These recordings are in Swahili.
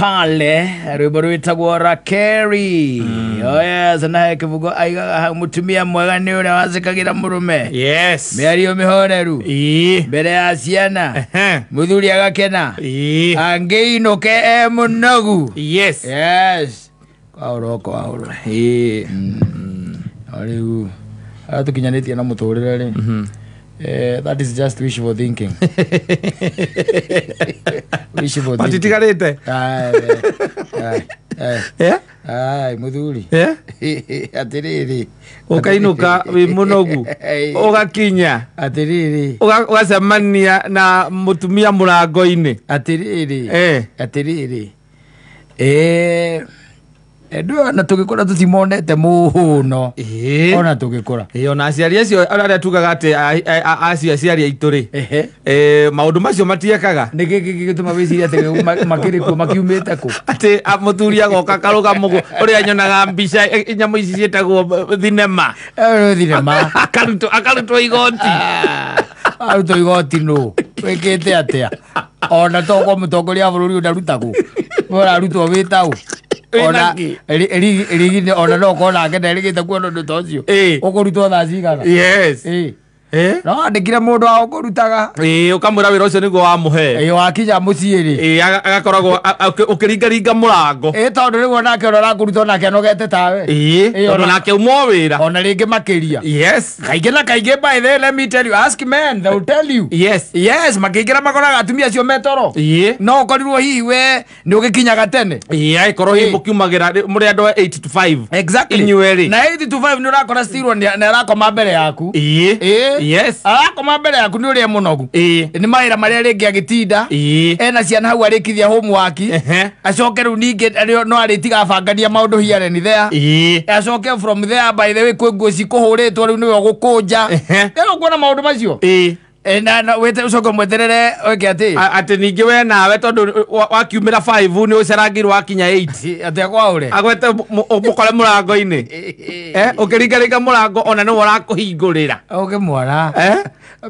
pale rwimbo rwitagwo Rakeri. Oh yes, na kivugo aigaga mutumia mwega ni uria wazikagira murume. Yes. Miario mihoreru. Mbere ya ciana. Muthuri agakena. Angeinoke munogu. Yes. Yes. Kwauroko auro. Ariu. Atukinyanĩtie na mũtũrĩre rĩ. That is just wishful thinking. Wishful thinking. Patitigarĩte. Ai muthuri. Atiriri. Ukainuka wi munogu. Ugakinya. Atiriri. Ugacemania na mutumia murango-ini. Atiriri. Atiriri. Ndo na tugikora tutimonete muno. Ona tugikora. Ona aciari acio aria tugaga ati acio aciari aitu ri. Maundu macio matiekaga. Niki gituma wiciria ati makirikuo makiumite ku. Ati muthuri agoka karuga mugo uria nyonaga mbica nyamu ici cietagwo thinema. Thinema. Akarutwo igoti. Arutwo igoti no. Wikite atia. Ona toko mutongoria bururi undarutagu. Ora arutwo witau. Ona erigine ona no kona ngene erigite kuona ndu tocio ukurutwo tha cigana. Yes. No andikire mundu wa ukurutaga ukamwira wira ucio niguo wamuhe wakinya mucii ri agakoragwo ukiringaringa murango tondu niguo nake ona rakurutwo nake anogete tawe ona nake umo wira ona ringi makiria. Yes. Kaingi na kaingi by the let me tell you, ask men, they will tell you. Yes makigira makoraga atumia acio metoro no korirwo hihi we ni ugikinyaga tene ikorwo hi mukiumagira muri andu 8 to 5 exactly inyueri na 8 to 5 ni urakora stirwo na rakoma mbere yaku. Yes. Akoma mbere yaku ni uria munogu. Ni maira maria ringi agitinda. Ena ciana hau arikithia homework. Acoke riu ningi no aritiga bangania maundu here ni there. Acoke from there by the way kwi nguo cikuhuritwo riu niwe gukunja. Ero kuona maundu macio. Na wete ucoke mweterere oke ati ningi we nawe tondu wakiumira 5 ni ucerangirwo wakinya 8 ati kwa ure agwete mukore murango-ini ukiringaringa murango ona ni warakuhingurira mwana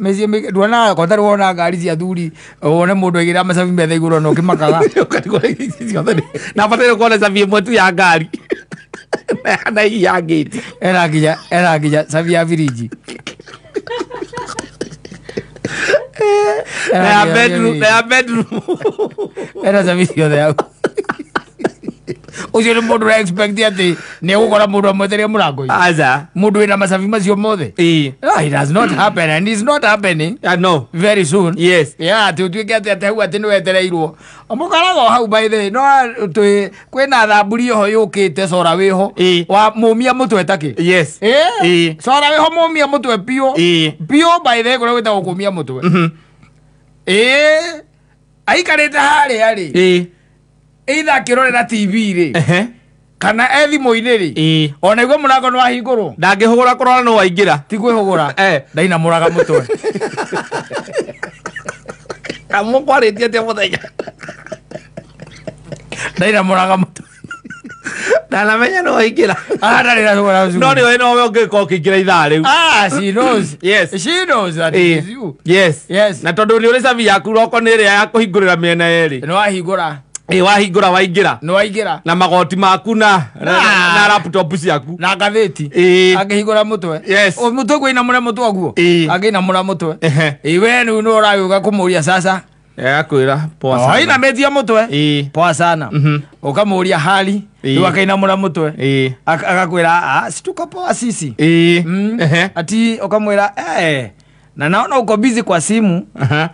meci ndwona kontari wona ngari cia thuri wone mundu igira macabi metha iguru no kimakaga na batire kuona cabi imwe tu ya ngari na hii ya gate era cabi ya firiji their bedroom. Era cabi ciothe yau ucio ni mundu expect ati ni gukora mundu amweteria murango-ini aza mundu wina macabi macio mothe. It does not happen and it's not happening. No. Very soon. Yes. Tutuike ati hau ati ni wetereirwo mukarago hau by the no kwina thamburi ho yukite cora wiho wa mumia mutwe taki. Yes. Cora wiho mumia mutwe pio by the kore wita gukumia mutwe. Aikarite hari ari either kirorera TV ri kana ethimu-ini ri ona igwe murango no ahingurwo ndangihugura kurora no waingira ti kwihugura ndaina muraga mutwe amukwarĩtie atia muthenya ndaina muraga mutwe ndanamenya no waingira ndarira thogora ucio no ni we no ungĩka ũkĩingĩra ithaa rĩu she knows. Yes. She knows that it is you. Yes. Na tondu ni uri cabi yaku roko nĩ ĩrĩa ya kũhingũrĩra mĩena yerĩ no ahingũra wahingũra waingĩra no waingĩra na magoti maku na laptop ciaku na ngathĩti akĩhingũra mutwe mutwe kwĩna mũre mutwe guo akĩina mũra mutwe we nĩ no ũragĩũka kũmũria sasa akwĩra poa sana haina metia mutwe poa sana ukamũria hali ndio akaina mũra mutwe akakwĩra situka poa sisi ati ukamwĩra na naona uko busy kwa simu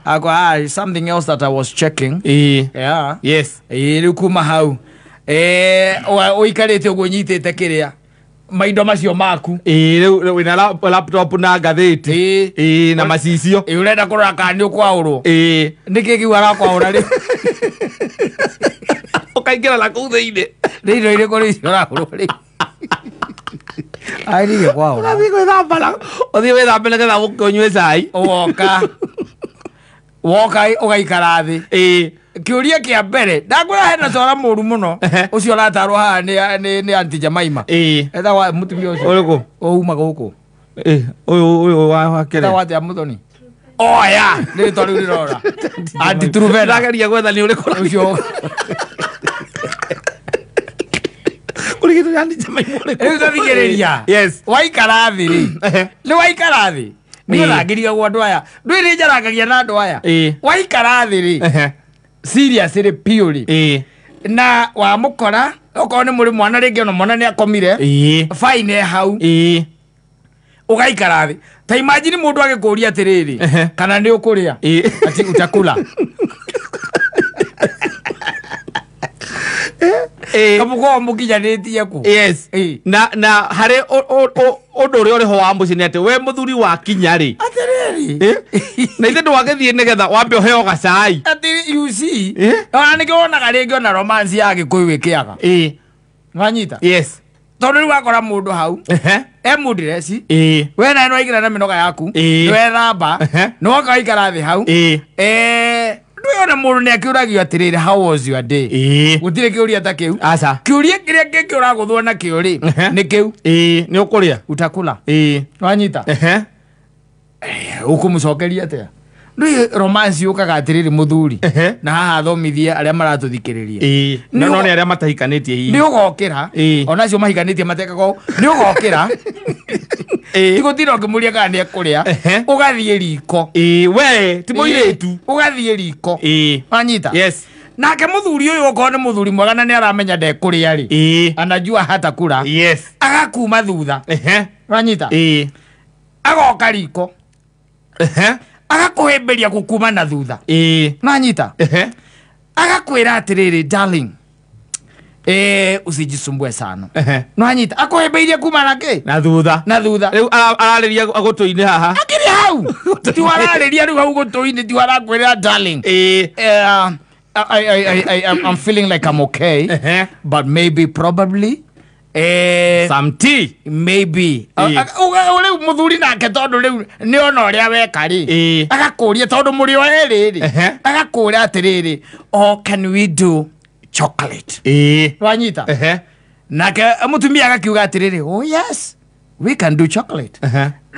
akwa something else that I was checking. Yes. Riu kuma hau uikarite uguo nyitite kiria maindo macio maku riu wina laptop na ngathĩti na macicio urenda kurora kana ni ukwaurwo niki kiu arakwaura ri ukaingĩra na kuu thĩinĩ rindo ire kuri uraurwo ri airige kwao uthi gwithambara uthi withambire getha ũkonywe cai woka ugaikara thi kiuria kia mbere ndagura hena cora mũru mũno ucio aratarwo haha ni anti Jamaima etha wa mutumia ucio ũrĩkũ uma gũkũ ũyũ wa kere etha wa tia Muthoni oya ni tori urora anti Truvena ndageria gwetha ni ũrĩkũ ucio yani chama imole Rĩu tathikĩrĩria. Yes. Waikara thĩ rĩ. Nĩ waikara thĩ. Nĩ ũrangĩria gwa andũ aya. Ndũĩ nĩ njarangagia na andũ aya. Waikara thĩ rĩ. Serious rĩ piũ rĩ. Na wa mũkora okorwo nĩ mũrĩ mwana rĩngĩ ona mwana nĩ akomire. Fine hau. Ugaikara thĩ. Ta imagine mũndũ agĩkũria atĩrĩrĩ. Kana nĩ ũkũrĩa. Ati utakula. Kamuko mukinyanĩtie ku. Yes. Na harĩ ũndũ ũrĩa ũrĩ ho wa mũciĩ nĩ atĩ we mũthuri wa kinya rĩ. Atĩrĩrĩ. Na ithe ndwagĩthiĩ nĩgetha wambe ũheo gacai. Atĩ you see. Ona nĩkĩo wonaga rĩngĩ ona romance ya Gĩkũyũ ĩkĩaga. Wanyita. Yes. Tondũ rĩu wakora mũndũ hau. Mũndireci. We nawe nĩwaigĩra na mĩnoga yaku. Nĩwethamba. Nĩwoka waikara thĩ hau. Ndũĩ ona mũndũ nĩakĩũragio atĩrĩrĩ how was your day? Gũtirĩ kĩũria ta kĩu. Aca. Kĩũria kĩrĩa kĩngĩ ũragũthwo na kĩo rĩ nĩ kĩu. Nĩ ũkũrĩa. Utakula. Wanyita. Ũkũmũcokeria atĩa? Ndũĩ romance yũkaga atĩrĩrĩ mũthuri. Na haha thomithie arĩa maratũthikĩrĩria. No nĩ arĩa matahikanĩtie hihi. Nĩ ũgokĩra. Ona acio mahikanĩtie matekaga ũũ. Nĩ ũgokĩra. Tigũtira ũkĩmũria kana nĩ ekũrĩa. Ũgathiĩ riko. We ti mũirĩtu. Ũgathiĩ riko. Wanyita. Yes. Nake mũthuri ũyũ okorwo nĩ mũthuri mwega na nĩ aramenya ndekũrĩa rĩ. Anajua hatakula. Yes. Agakuma thutha. Wanyita. Agoka riko. Agakũhĩmbĩria gũkuma na thutha. Wanyita. Agakwĩra atĩrĩrĩ darling. Usijisumbue sana. Wanyita. Akũhĩmbĩirie kuma na kĩ? Na thutha. Na thutha. Rĩu ararĩria gũtũ-inĩ haha. Akĩrĩ hau. Ti wararĩria rĩu hau gũtũ-inĩ ti warakwĩra darling. I'm feeling like I'm okay. But maybe probably some tea. Maybe. Rĩu mũthuri nake tondũ rĩu nĩ ona ũrĩa weka rĩ. Agakũria tondũ mũrĩ o erĩ rĩ. Agakũria atĩrĩrĩ. Oh, can we do chocolate? Wanyita. Nake mũtumia agakiuga atĩrĩrĩ. Oh yes, we can do chocolate.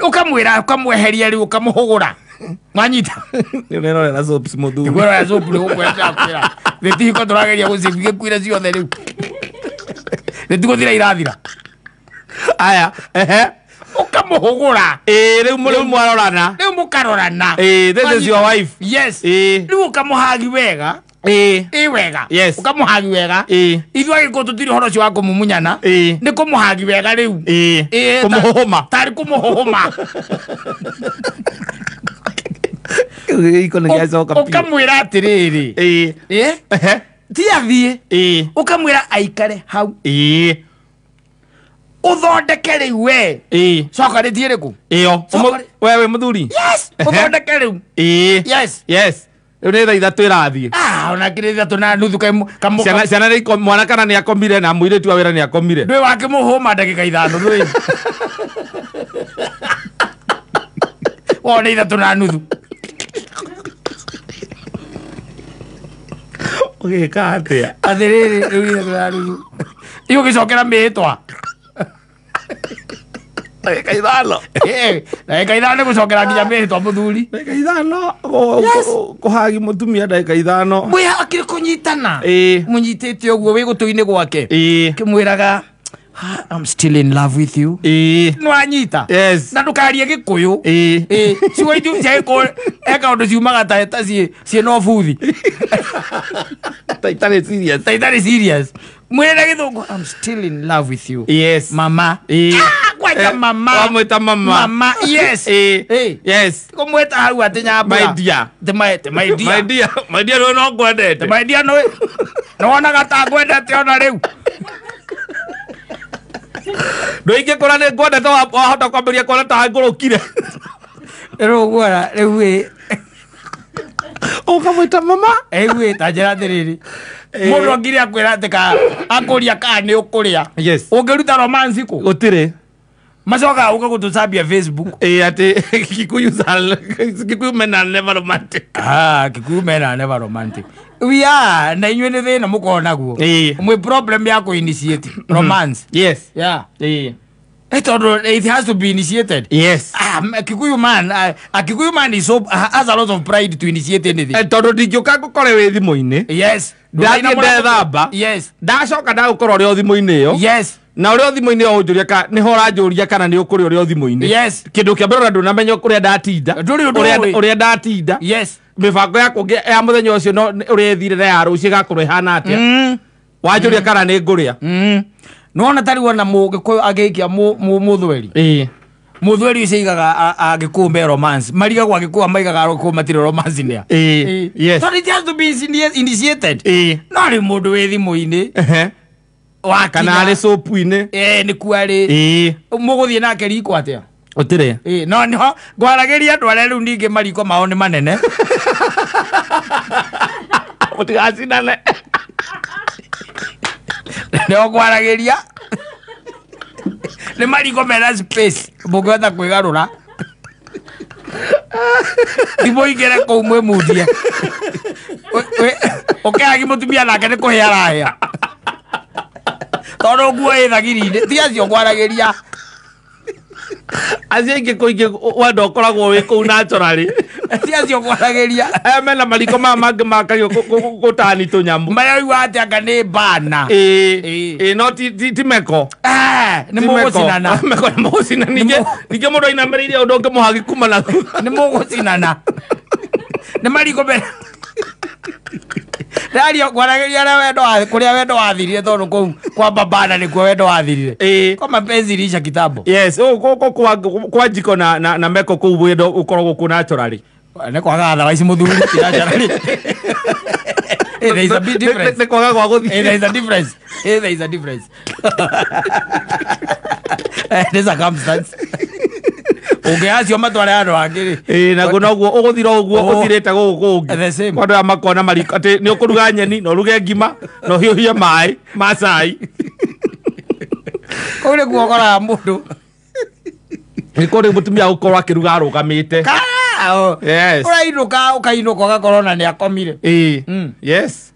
Ũkamwĩra ũkamweheria rĩu ũkamũhũgũra. Wanyita. Nĩũrerorera soaps mũthuri. Nĩũrerorera soap nĩ gũkwenda kwĩra. Thĩtihiko tũrageria gũcibige kwĩra ciothe rĩu. Nĩtugũthira irathira. Aya. Ũkamũhũgũra. Rĩu mwarorana. Rĩu mũkarorana. This is your wife. Yes. Rĩu ũkamũhagi wega. Wega. Yes. Ũkamũhagi wega. Ithuĩ Agĩkũyũ tũtirĩ ũhoro ũcio wa kũmumunyana. Nĩ kũmũhagi wega rĩu. Kũmũhũma. Tarĩ kũmũhũma. Ũkamwĩra atĩrĩrĩ. Ti athiĩ. Ũkamwĩra aikare hau. Uthondeke rĩu we. Cokarĩti ĩrĩkũ? Ĩyo. We mũthuri. Yes. Uthondeke rĩu. Yes. Yes. Rĩu nĩ thaa ithatũ ĩrathiĩ. Ona kĩrĩ ithatũ na nuthu ciana nĩ mwana kana nĩ akomire na mũirĩtu wa wĩra nĩ akomire. Ndũĩ wakĩmũhũma ndagĩka ithano ndũĩ. Wona ithatũ na nuthu. Ũgĩka atĩa? Atĩrĩrĩ rĩu ithatũ na nuthu. Igũgĩcokera mĩĩtwa. Ndagĩka ithano. Ndagĩka ithano nĩgũcokera nginya mĩĩtwa mũthuri. Ndagĩka ithano kũhagi mũtumia ndagĩka ithano. Mwĩha akĩrĩ kũnyitana. Mũnyitĩte ũguo wĩ gũtũ-inĩ gwake. Kĩmwĩraga I'm still in love with you. Nwanyita. Yes. Na ndũkarie Gĩkũyũ. Ciugo itu cia Gĩkũyũ eka ũndũ ciumaga ta ciĩna ũbuthi. Ta itarĩ serious. Ta itarĩ serious. Mwĩra Gĩthũngũ I'm still in love with you. Yes. Mama. Gweta mama. Wamwĩta mama. Mama. Yes. Yes. Kũmwĩta hau atĩ Nyambura. My dear. My dear. My dear. My dear no ngwendete. My dear no. Nĩwonaga ta ngwendete ona rĩu. Ndũingĩ kũra nĩ ngwendete wahota kwambĩria kuona ta ngũrũkire. Rĩu gwara rĩu ũkamwĩta mama. Rĩu ta njĩra atĩrĩrĩ. Mũndũ ngire akwĩra atĩ akũria kana nĩ ũkũrĩa. Yes. Ũngĩruta romance kũ? Gũtirĩ. Macoka ũgagũtũcambia Facebook. Atĩ Kikuyu men are never romantic. Kikuyu men are never romantic. We are na inyuĩ nĩ thĩna mũkoragwo naguo. Mwĩ problem ya kũ-initiate romance. Yes. Yeah. It has to be initiated. Yes. A Kikuyu man is so has a lot of pride to initiate anything. Tondũ ndingĩũka ngũkore wĩ thimũ-inĩ. Yes. Ndathiĩ ndethamba. Yes. Ndacoka ndagũkorwo ũrĩ o thimũ-inĩ ĩyo. Yes. na uri thimo-ini o njuria ka ni hora njuria kana ni ukuri uri thimo-ini Yes. kindu kia mbere ndu namenya kuria ndatinda uria ndatinda Yes. mibango ya kungi ya muthenya ucio no uri thire na ya rucio gakorwo ihana atia wanjuria kana ni nguria nona tari wona mugikuyu agikia muthweri muthweri ucio igaga agikumbe romance mariga gwa gikuwa maigaga rukumatire romance nia yes so it has to be initiated no ri mundu wi thimu-ini kana ari sopu-ini ni kuari muguthie nake riko atia utire no no gwarageria andu aria riu ningi mariko mao ni manene utigacinane no gwarageria ni mariko mena space mugwetha kwigarura thimu igere kou mwe mundie okeagi mutumia nake ni kuhia arahia tondu nguo ithagiri-ini ti acio gwarageria acio ingi kuingi wenda ukoragwo wi kuu naturally ti acio gwarageria mena mariko maya mangi makagio gutani tunyamu maria riu atia anga ni bana no ti meko ni mugucinana meko ni mugucinana ninge mundu ainamiriire undu ungi muhagi kuma na ni mugucinana ni mariko mbere Dario gwarageria na wendo kuria wendo wathirire tondu kou kwa babana nikuo wendo wathirire kwa mapenzi ilisha kitambo yes kwa jiko na meko kou wendo ukoragwo ku naturally ne kwa gatha waici muthuri naturally there is a big difference kwaga kwa guthi there is a difference there is a difference there's a circumstance ungeacio matware andu angiri na guno guo uguthira uguo uthirite gugu the same kwandu ya makona mariko ati ni ukuruga nyeni no ruge ngima no hiuhia mai macai kuri guokora mundu ni kuri mutumia gukorwo akiruga arugamite yes urainuka ukainuka ugakorwo ni akomire yes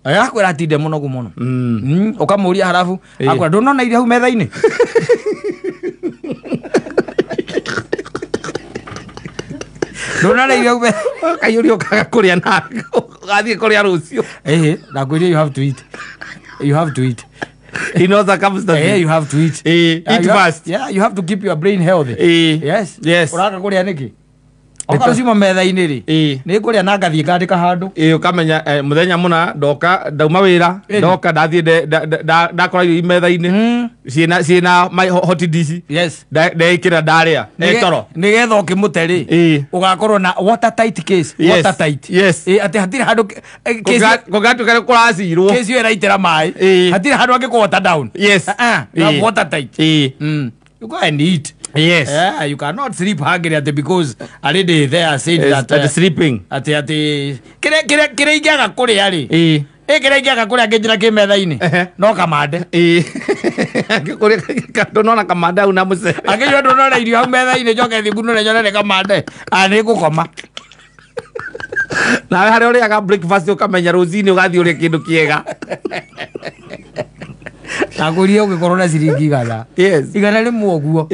akwira atinde muno gumono ukamuria harafu akwira ndunona iria hu metha-ini ndunona iria hu kayurio kaga kuria na gathie kuria rucio na kuria you have to eat he knows the circumstances you have to eat eat fast you have to keep your brain healthy yes uraka kuria niki okarusima metha-ini ri ni kuria na ngathie ngandika handu ukamenya muthenya muna ndoka ndauma wira ndoka ndathie ndakora irio metha-ini ciina my hot dish ndeikira ndaria toro nigetha ukimute ri ugakorwo na watertight case watertight ati hatire handu kugatuka kuracirwo case yo iraitira mai hatire handu angiko water down na watertight you go and eat yes you cannot sleep hungry because already there said that sleeping ati kire ingiaga kuria ri kire ingiaga kuria nginjira ki metha-ini no kamande kuria kando no kamande au na muce akijwa ndonora irio hau metha-ini njoke thi ngunure nyone kamande ni gukoma nawe hari uriaga breakfast ukamenya rucini ugathie uria kindu kiega nakuria ugikorwo na ciringi igana igana rimwe uguo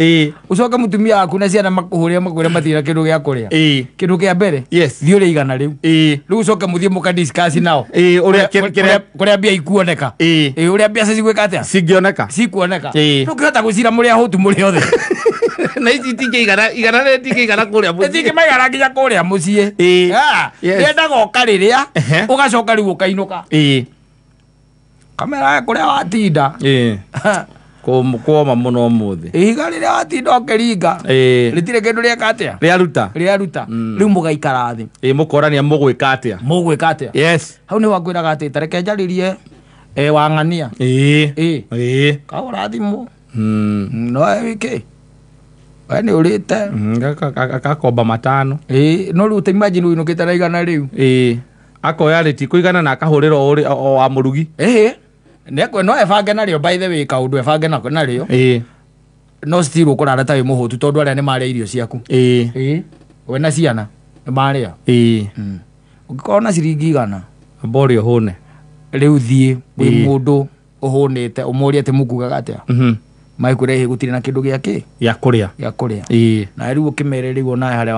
ucoke mutumia waku na ciana makuhuria makwire matira kindu gia kuria kindu kia mbere thii uria igana riu riu ucoke muthie muka discuss nao kuria mbia ikuoneka uria mbiaca cigwika atia cikuoneka ndungihota gucira muria hutu muri othe na ici igana ringi igana kuria mucii itingi maigana nginya kuria mucii yendaga oka riria ugacoka riu ukainuka kamera kuria watinda kuoma muno muthi ihiga riria watinda ukiringa ritire kindu rieka atia riaruta riu mugaikara thi mukorania mugwika atia yes hau ni wakwiraga ati tareke njaririe wang'ania kagura thimu no wiki we ni urite gakomba matano no riu te imagine uinukite na igana riu akoya riti kuigana na akahurira o wa murugi nekwe no ebange nario by the way kaundu ebange nario no still ukurara tawi muhutu tondu aria ni maria irio ciaku we na ciana ni maria ugikorwo na ciringi igana bori uhune riu thie wi mundu uhunite umurie ati mukugaga atia maikurehe gutire na kindu giaki ya kuria na riu ukimere riu ona haria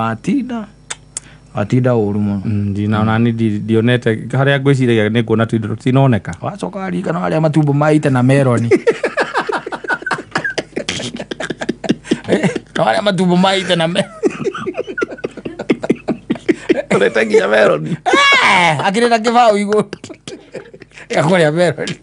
watinda uru muno ndina ni dionete haria ngwiciragia ni kuona twindo tinoneka wacoka rika no haria matumbo maite na meloni Kawaria matumbo maite na me. Urete nginya meloni. Akire na kibao iguru. Kakoria meloni.